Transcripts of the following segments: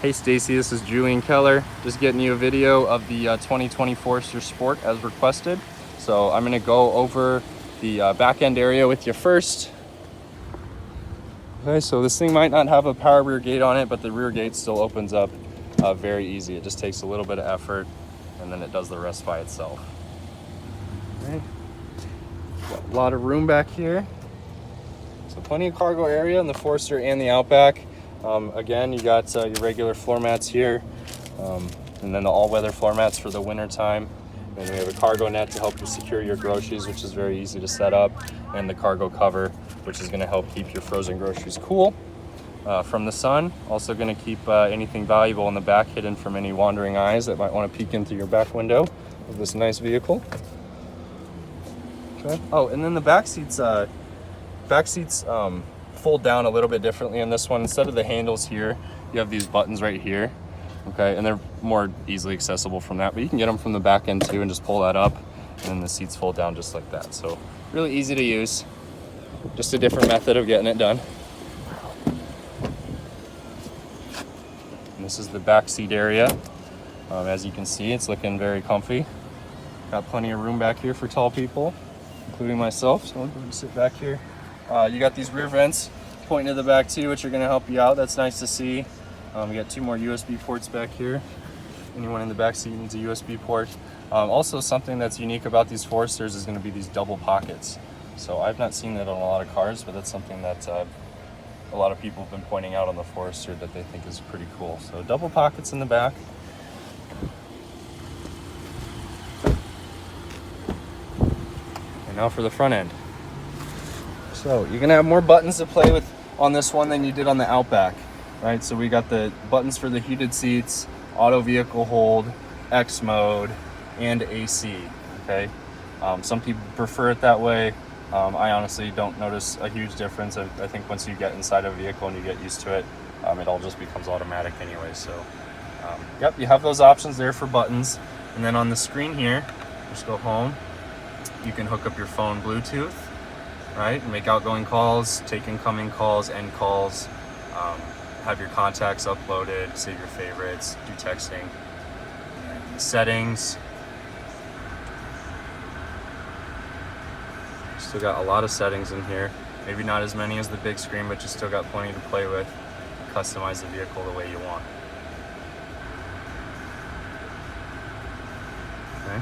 Hey Stacy, this is Julian Keller. Just getting you a video of the 2020 Forester Sport as requested. So I'm going to go over the back end area with you first. Okay, so this thing might not have a power rear gate on it, but the rear gate still opens up very easy. It just takes a little bit of effort and then it does the rest by itself. Okay. Got a lot of room back here. So plenty of cargo area in the Forester and the Outback. Again, you got your regular floor mats here, and then the all-weather floor mats for the winter time. And we have a cargo net to help you secure your groceries, which is very easy to set up, and the cargo cover, which is going to help keep your frozen groceries cool from the sun. Also going to keep anything valuable in the back hidden from any wandering eyes that might want to peek in through your back window of this nice vehicle. Okay. Oh, and then the back seats fold down a little bit differently in this one. Instead of the handles here, you have these buttons right here. Okay, and they're more easily accessible from that, but you can get them from the back end too and just pull that up, and then the seats fold down just like that. So really easy to use, just a different method of getting it done. And this is the back seat area. As you can see, it's looking very comfy. Got plenty of room back here for tall people, including myself, so I'll go ahead and sit back here. You got these rear vents pointing to the back too, which are going to help you out. That's nice to see. We got two more USB ports back here. Anyone in the back seat needs a USB port. Also, something that's unique about these Foresters is going to be these double pockets. So I've not seen that on a lot of cars, but that's something that a lot of people have been pointing out on the Forester that they think is pretty cool. So double pockets in the back. And now for the front end. So you're gonna have more buttons to play with on this one than you did on the Outback, right? So we got the buttons for the heated seats, auto vehicle hold, X mode, and AC, okay? Some people prefer it that way. I honestly don't notice a huge difference. I think once you get inside a vehicle and you get used to it, it all just becomes automatic anyway. So yep, you have those options there for buttons. And then on the screen here, just go home, you can hook up your phone Bluetooth, right? Make outgoing calls, take incoming calls, end calls, have your contacts uploaded, save your favorites, do texting. And settings. Still got a lot of settings in here. Maybe not as many as the big screen, but you still got plenty to play with. Customize the vehicle the way you want. Okay.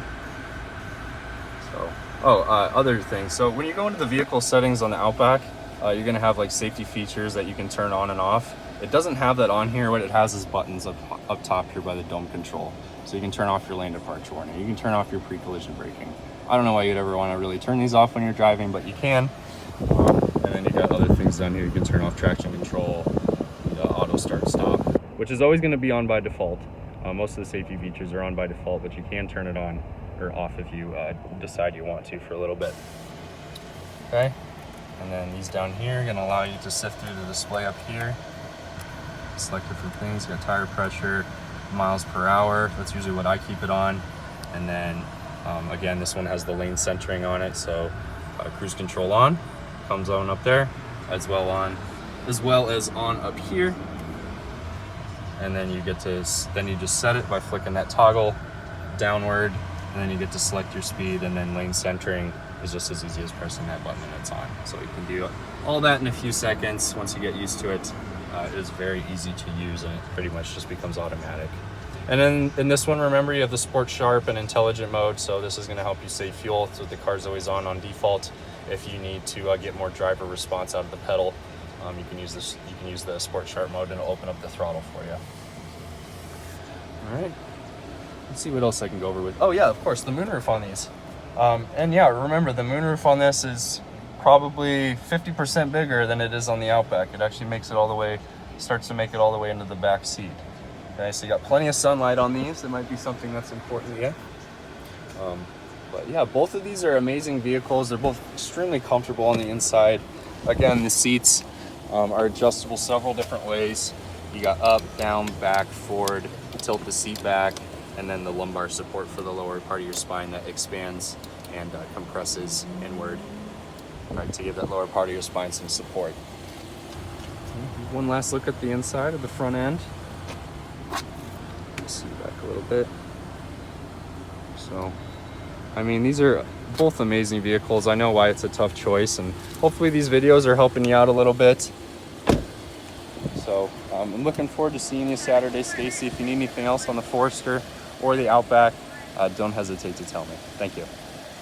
Other things. So when you go into the vehicle settings on the Outback, you're going to have like safety features that you can turn on and off. It doesn't have that on here. What it has is buttons up top here by the dome control. So you can turn off your lane departure warning. You can turn off your pre-collision braking. I don't know why you'd ever want to really turn these off when you're driving, but you can. And then you got other things down here. You can turn off traction control, the auto start stop, which is always going to be on by default. Most of the safety features are on by default, but you can turn it on or off if you decide you want to for a little bit. Okay, and then these down here are going to allow you to sift through the display up here, select different things. You got tire pressure, miles per hour, that's usually what I keep it on. And then again, this one has the lane centering on it, so cruise control on, comes on up there, as well as on up here. And then you get to, then you just set it by flicking that toggle downward, and then you get to select your speed, and then lane centering is just as easy as pressing that button and it's on. So you can do all that in a few seconds. Once you get used to it, it is very easy to use, and it pretty much just becomes automatic. And then in this one, remember, you have the Sport Sharp and Intelligent mode, so this is going to help you save fuel, so the car's always on default. If you need to get more driver response out of the pedal, you can use this. You can use the Sport Sharp mode, and it'll open up the throttle for you. All right. Let's see what else I can go over with. Oh yeah, of course, the moonroof on these. And yeah, remember, the moonroof on this is probably 50% bigger than it is on the Outback. It actually makes it all the way, starts to make it all the way into the back seat. Okay, so you got plenty of sunlight on these. That might be something that's important to you. But yeah, both of these are amazing vehicles. They're both extremely comfortable on the inside. Again, the seats are adjustable several different ways. You got up, down, back, forward, tilt the seat back, and then the lumbar support for the lower part of your spine that expands and compresses inward, right, to give that lower part of your spine some support. One last look at the inside of the front end. a little bit. So, I mean, these are both amazing vehicles. I know why it's a tough choice, and hopefully these videos are helping you out a little bit. So I'm looking forward to seeing you Saturday, Stacy. If you need anything else on the Forester or the Outback, don't hesitate to tell me. Thank you.